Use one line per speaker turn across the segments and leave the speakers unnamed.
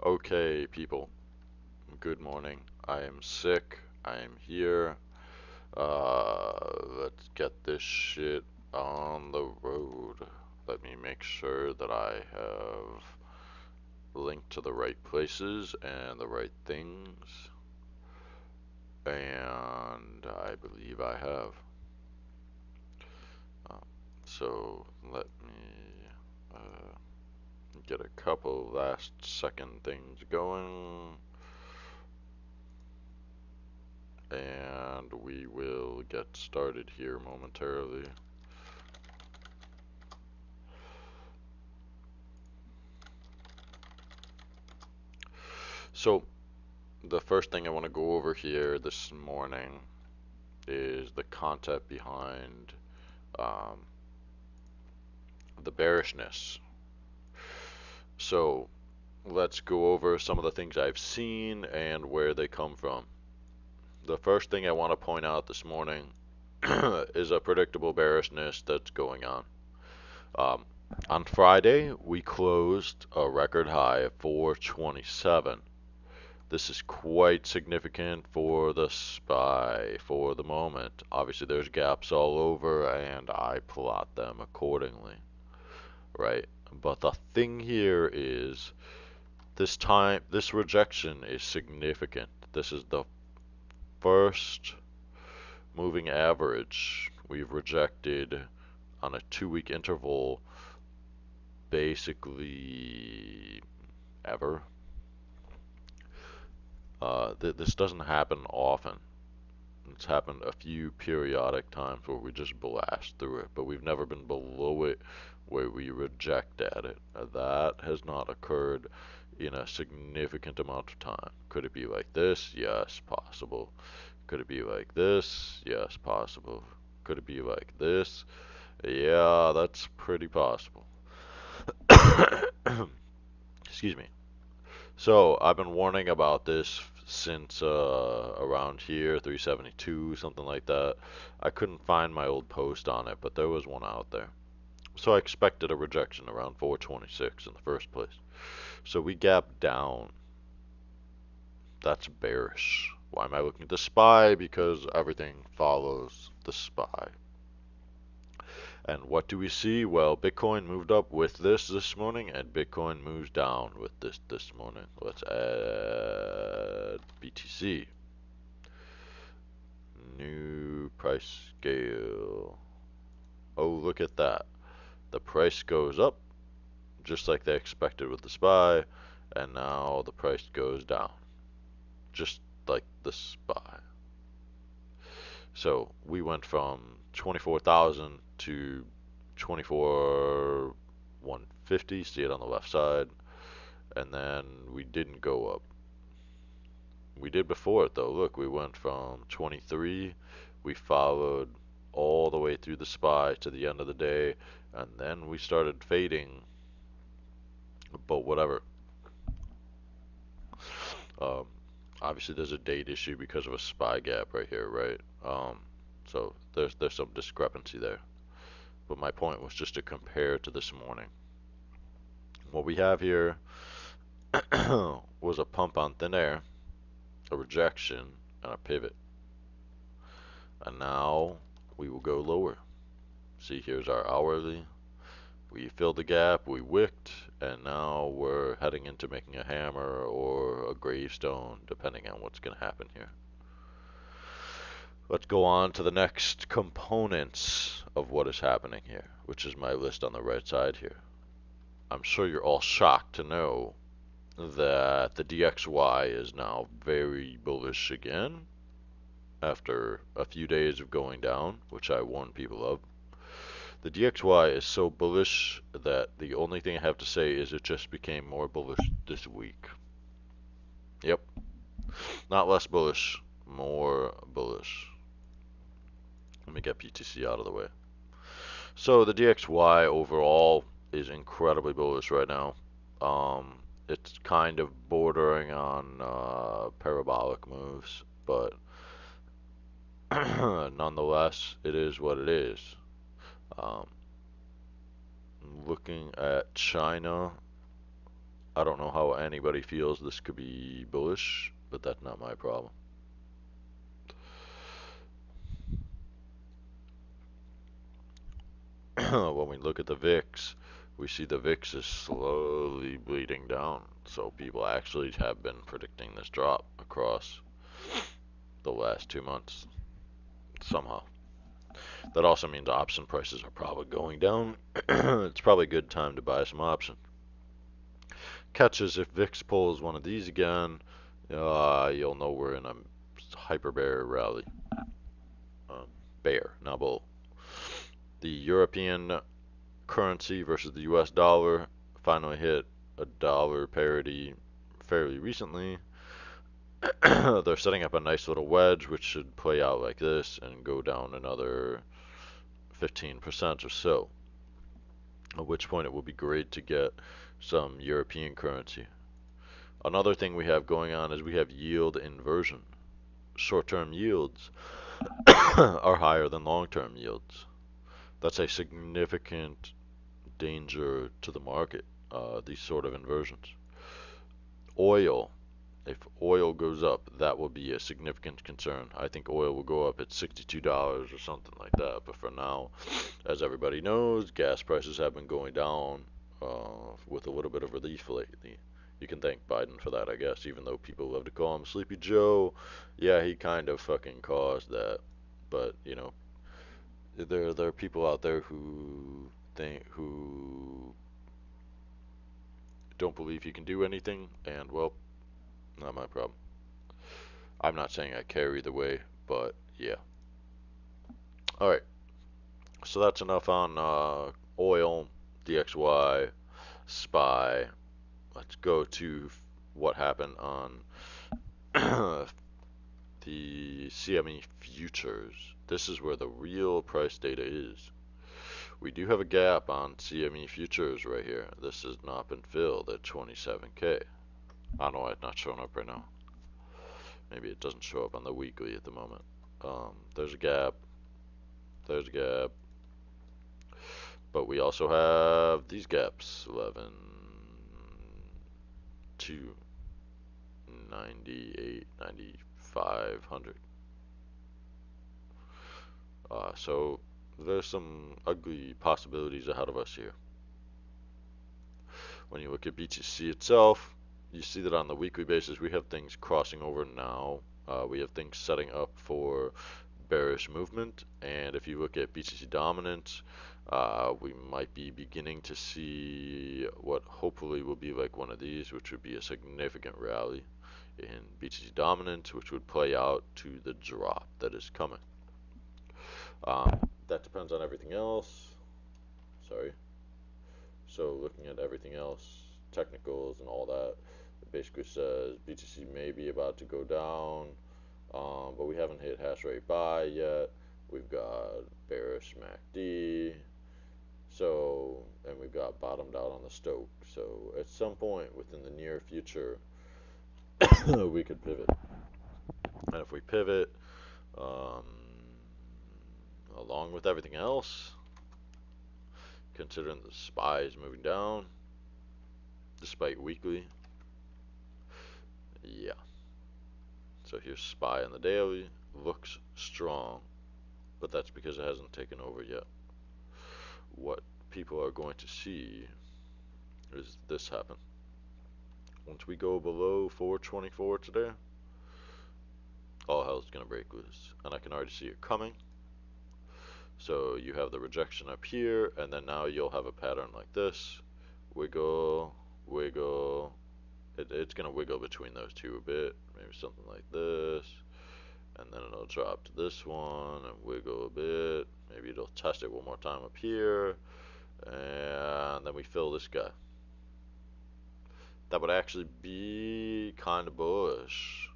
Okay, people, good morning. I am sick. I am here. Let's get this shit on the road. Let me make sure that I have linked to the right places and the right things. And I believe I have. Um, so let me uh, get a couple last second things going. And we will get started here momentarily. So, the first thing I want to go over here this morning is the concept behind um, the bearishness. So, let's go over some of the things I've seen and where they come from. The first thing I want to point out this morning is a predictable bearishness that's going on. Um, on Friday, we closed a record high of 427. This is quite significant for the SPY for the moment. Obviously, there's gaps all over, and I plot them accordingly, right? But the thing here is this rejection is significant. This is the first moving average we've rejected on a 2 week interval, basically ever. This doesn't happen often. It's happened a few periodic times where we just blast through it, but we've never been below it where we reject at it. That has not occurred in a significant amount of time. Could it be like this? Yes, possible. Could it be like this? Yes, possible. Could it be like this? Yeah, that's pretty possible. Excuse me. So I've been warning about this since around here, 372, something like that. I couldn't find my old post on it, but there was one out there. So I expected a rejection around 426 in the first place. So we gapped down. That's bearish. Why am I looking at the SPY? Because everything follows the SPY. And what do we see? Well, Bitcoin moved up with this morning, and Bitcoin moves down with this morning. Let's add BTC. New price scale. Oh, look at that. The price goes up, just like they expected with the SPY, and now the price goes down, just like the SPY. So we went from 24,000 to 24,150, see it on the left side, and then we didn't go up. We did before it though. Look, we went from 23, we followed all the way through the SPY to the end of the day, and then we started fading. But whatever. Um, Obviously, there's a date issue because of a SPY gap right here, right? So there's some discrepancy there. But my point was just to compare to this morning. What we have here was a pump on thin air, a rejection, and a pivot. And now we will go lower. See, here's our hourly. We filled the gap, we wicked, and now we're heading into making a hammer or a gravestone, depending on what's going to happen here. Let's go on to the next components of what is happening here, which is my list on the right side here. I'm sure you're all shocked to know that the DXY is now very bullish again after a few days of going down, which I warned people of. The DXY is so bullish that the only thing I have to say is it just became more bullish this week. Yep, not less bullish, more bullish. Let me get PTC out of the way. So the DXY overall is incredibly bullish right now. It's kind of bordering on parabolic moves, but nonetheless, it is what it is. Um, Looking at China, I don't know how anybody feels this could be bullish, but that's not my problem. When we look at the VIX, we see the VIX is slowly bleeding down. So people actually have been predicting this drop across the last 2 months somehow. That also means option prices are probably going down. It's probably a good time to buy some option. Catches if VIX pulls one of these again, you'll know we're in a hyper bear rally. Bear, not bull. The European currency versus the US dollar finally hit a dollar parity fairly recently. They're setting up a nice little wedge which should play out like this and go down another 15% or so. At which point it will be great to get some European currency. Another thing we have going on is we have yield inversion. Short-term yields are higher than long-term yields. That's a significant danger to the market, these sort of inversions. Oil, if oil goes up, that will be a significant concern. I think oil will go up at $62 or something like that. But for now, as everybody knows, gas prices have been going down with a little bit of relief lately. You can thank Biden for that, I guess, even though people love to call him Sleepy Joe. Yeah, he kind of fucking caused that. But, there are people out there who don't believe he can do anything, and well, not my problem. I'm not saying I care either way, but yeah. All right, so that's enough on oil, DXY, SPY. Let's go to what happened on the CME futures. This is where the real price data is. We do have a gap on CME futures right here. This has not been filled at 27K. I don't know why it's not showing up right now. Maybe it doesn't show up on the weekly at the moment. There's a gap. There's a gap. But we also have these gaps. 11, 2, 98, 9500. So there's some ugly possibilities ahead of us here. When you look at BTC itself, you see that on the weekly basis we have things crossing over now. We have things setting up for bearish movement, and if you look at BTC dominance, we might be beginning to see what hopefully will be like one of these, which would be a significant rally in BTC dominance, which would play out to the drop that is coming. That depends on everything else. Sorry. So looking at everything else, technicals and all that, it basically says BTC may be about to go down, but we haven't hit hash rate buy yet. We've got bearish MACD, so, and we've got bottomed out on the Stochs. So at some point within the near future, we could pivot. And if we pivot, along with everything else, considering the SPY is moving down, despite weekly, yeah. So here's SPY on the daily, looks strong, but that's because it hasn't taken over yet. What people are going to see is this happen. Once we go below 424 today, all hell's gonna break loose, and I can already see it coming. So you have the rejection up here, and then now you'll have a pattern like this. Wiggle, wiggle. It's gonna wiggle between those two a bit, maybe something like this, and then it'll drop to this one and wiggle a bit. Maybe it'll test it one more time up here, and then we fill this guy. That would actually be kind of bullish.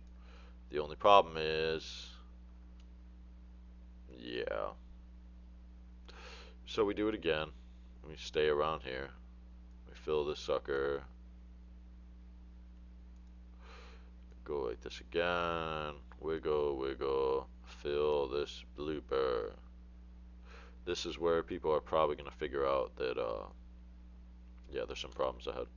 The only problem is, yeah. So we do it again. We stay around here. We fill this sucker. Go like this again. Wiggle, wiggle. Fill this blooper. This is where people are probably going to figure out that, yeah, there's some problems ahead.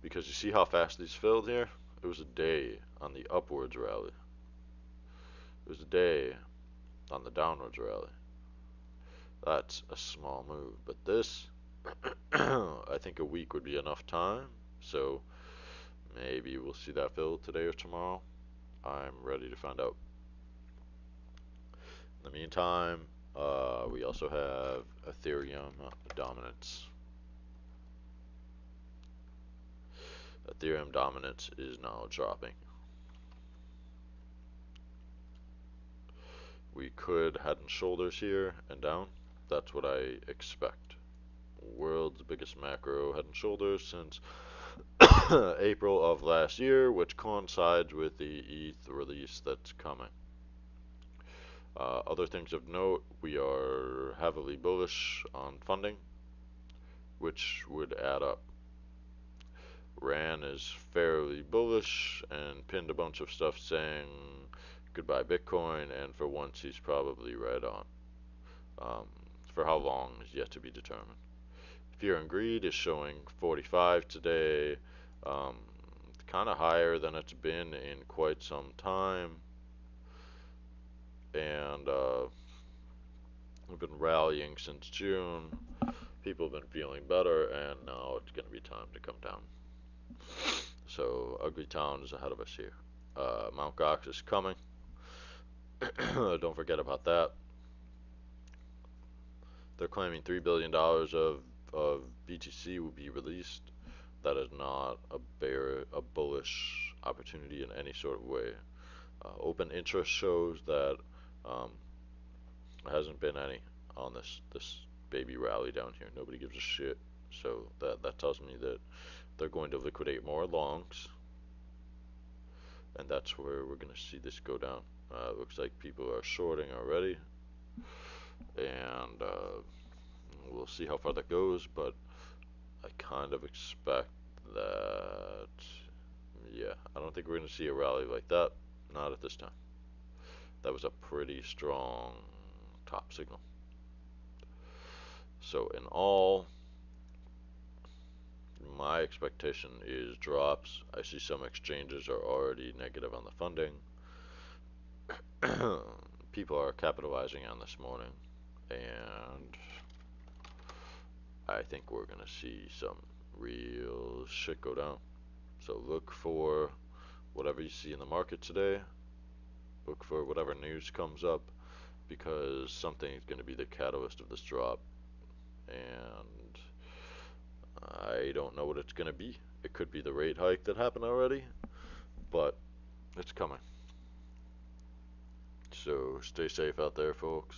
Because you see how fast these filled here? It was a day on the upwards rally. It was a day on the downwards rally. That's a small move. But this, I think a week would be enough time. So maybe we'll see that fill today or tomorrow. I'm ready to find out. In the meantime, we also have Ethereum dominance. Ethereum dominance is now dropping. We could head and shoulders here and down. That's what I expect. World's biggest macro head and shoulders since April of last year, which coincides with the ETH release that's coming. Other things of note, we are heavily bullish on funding, which would add up. Ran is fairly bullish and pinned a bunch of stuff saying goodbye Bitcoin, and for once he's probably right on. For how long is yet to be determined. Fear and Greed is showing 45 today, kind of higher than it's been in quite some time, and we've been rallying since June. People have been feeling better, and now it's going to be time to come down. So Ugly Town is ahead of us here. Mt. Gox is coming. Don't forget about that. They're claiming $3 billion of BTC will be released. That is not a bullish opportunity in any sort of way. Open interest shows that there hasn't been any on this baby rally down here. Nobody gives a shit. So that tells me that they're going to liquidate more longs, and that's where we're going to see this go down. Looks like people are shorting already, and we'll see how far that goes, but I kind of expect that, yeah, I don't think we're going to see a rally like that, not at this time. That was a pretty strong top signal. So in all, my expectation is drops. I see some exchanges are already negative on the funding. People are capitalizing on this morning, and I think we're going to see some real shit go down. So look for whatever you see in the market today. Look for whatever news comes up, because something is going to be the catalyst of this drop, and I don't know what it's going to be. It could be the rate hike that happened already, but it's coming. So stay safe out there, folks,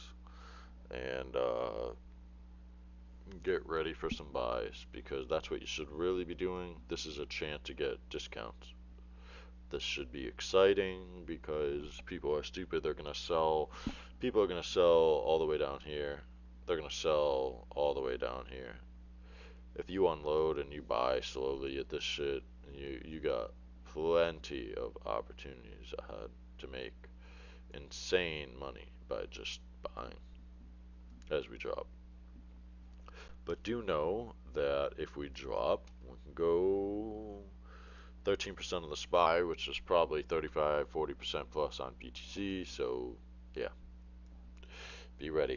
and get ready for some buys, because that's what you should really be doing. This is a chance to get discounts. This should be exciting because people are stupid. They're gonna sell. People are gonna sell all the way down here. They're gonna sell all the way down here. If you unload and you buy slowly at this shit, you got plenty of opportunities ahead to make insane money by just buying as we drop. But do know that if we drop, we can go 13% on the SPY, which is probably 35-40% plus on BTC. So yeah, be ready.